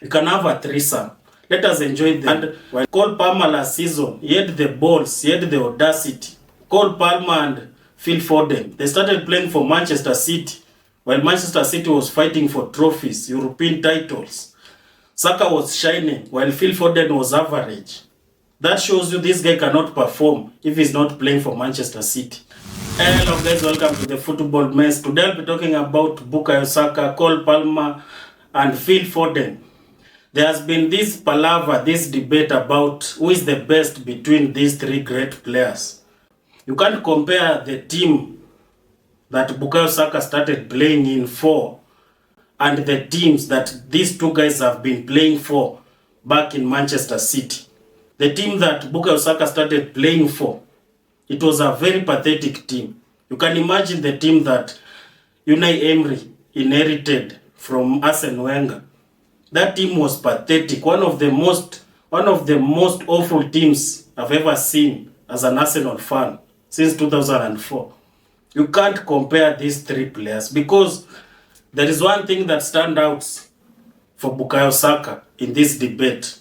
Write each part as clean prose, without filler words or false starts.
You can have a threesome. Let us enjoy them. And when Cole Palmer last season, he had the balls, he had the audacity. Cole Palmer and Phil Foden, they started playing for Manchester City, while Manchester City was fighting for trophies, European titles. Saka was shining, while Phil Foden was average. That shows you this guy cannot perform if he's not playing for Manchester City. Hello guys, welcome to the Football Mess. Today I'll be talking about Bukayo Saka, Cole Palmer, and Phil Foden. There has been this palaver, this debate about who is the best between these three great players. You can't compare the team that Bukayo Saka started playing in for and the teams that these two guys have been playing for back in Manchester City. The team that Bukayo Saka started playing for, it was a very pathetic team. You can imagine the team that Unai Emery inherited from Arsene Wenger. That team was pathetic. One of the most awful teams I've ever seen as an Arsenal fan since 2004. You can't compare these three players because there is one thing that stands out for Bukayo Saka in this debate.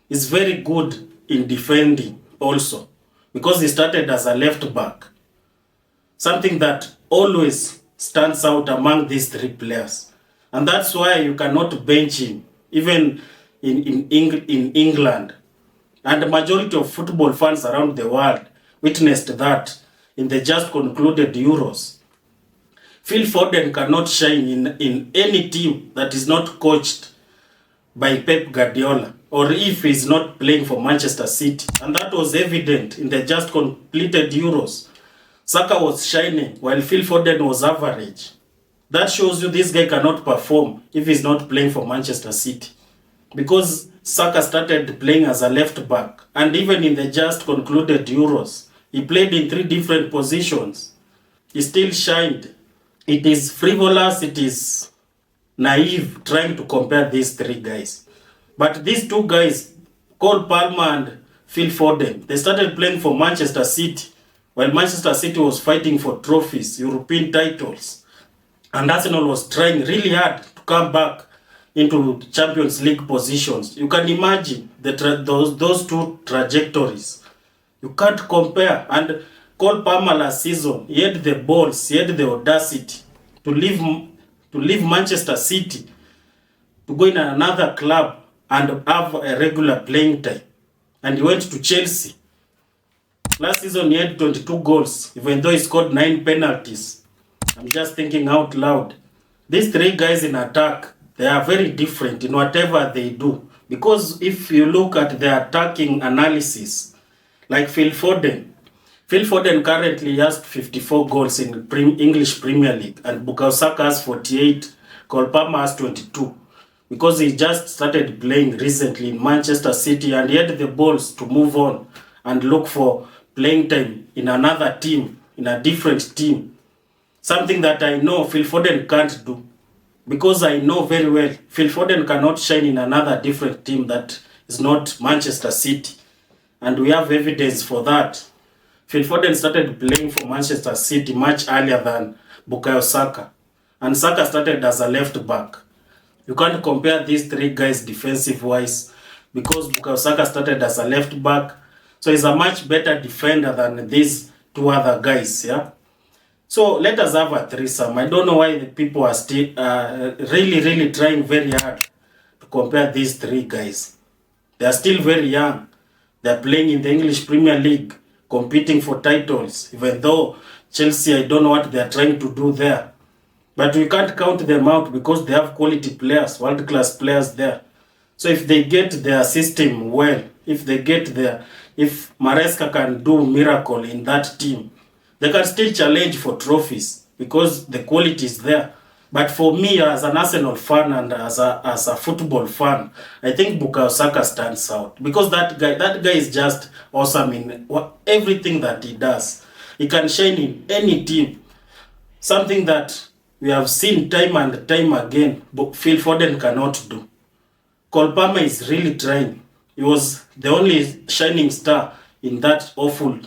He's very good in defending also because he started as a left back. Something that always stands out among these three players. And that's why you cannot bench him, even in England. And the majority of football fans around the world witnessed that in the just concluded Euros. Phil Foden cannot shine in any team that is not coached by Pep Guardiola, or if he's not playing for Manchester City. And that was evident in the just completed Euros. Saka was shining while Phil Foden was average. That shows you this guy cannot perform if he's not playing for Manchester City. Because Saka started playing as a left back, and even in the just concluded Euros, he played in 3 different positions. He still shined. It is frivolous, it is naive trying to compare these 3 guys. But these 2 guys, Cole Palmer and Phil Foden, they started playing for Manchester City, while Manchester City was fighting for trophies, European titles. And Arsenal was trying really hard to come back into Champions League positions. You can imagine those 2 trajectories. You can't compare. And Cole Palmer last season, he had the balls, he had the audacity to leave Manchester City, to go in another club and have a regular playing time. And he went to Chelsea. Last season he had 22 goals, even though he scored 9 penalties. I'm just thinking out loud. These 3 guys in attack, they are very different in whatever they do. Because if you look at the attacking analysis, like Phil Foden currently has 54 goals in English Premier League, and Bukayo Saka has 48, Cole Palmer has 22. Because he just started playing recently in Manchester City and he had the balls to move on and look for playing time in another team, in a different team. Something that I know Phil Foden can't do. Because I know very well Phil Foden cannot shine in another different team that is not Manchester City. And we have evidence for that. Phil Foden started playing for Manchester City much earlier than Bukayo Saka. And Saka started as a left back. You can't compare these 3 guys defensive-wise because Bukayo Saka started as a left back. So he's a much better defender than these 2 other guys, yeah? So let us have a threesome. I don't know why the people are still really trying very hard to compare these 3 guys. They are still very young. They are playing in the English Premier League, competing for titles. Even though Chelsea, I don't know what they are trying to do there. But we can't count them out because they have quality players, world-class players there. So if they get their system well, if Maresca can do miracle in that team, they can still challenge for trophies because the quality is there. But for me, as an Arsenal fan and as a football fan, I think Bukayo Saka stands out because that guy is just awesome in everything that he does. He can shine in any team. Something that we have seen time and time again, but Phil Foden cannot do. Cole Palmer is really trying. He was the only shining star in that awful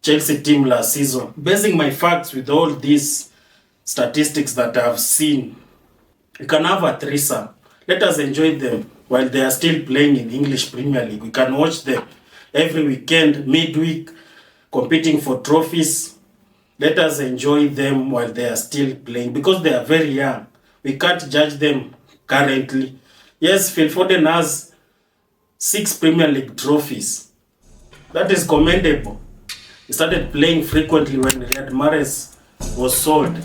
Chelsea team last season. Basing my facts with all these statistics that I've seen, you can have a threesome. Let us enjoy them while they are still playing in English Premier League. We can watch them every weekend, midweek, competing for trophies. Let us enjoy them while they are still playing because they are very young. We can't judge them currently. Yes, Phil Foden has 6 Premier League trophies. That is commendable. He started playing frequently when Riyad Mahrez was sold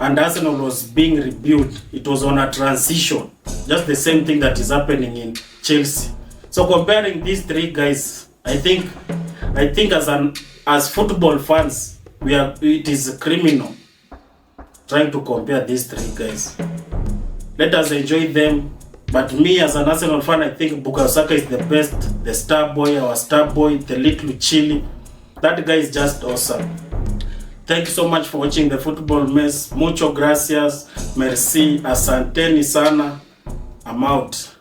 and Arsenal was being rebuilt. It was on a transition. Just the same thing that is happening in Chelsea. So comparing these 3 guys, I think as football fans, it is criminal trying to compare these 3 guys. Let us enjoy them. But me as an Arsenal fan, I think Bukayo Saka is the best, the star boy, our star boy, the little chili. That guy is just awesome. Thank you so much for watching the Football Mess. Mucho gracias. Merci. Asanteni sana. I'm out.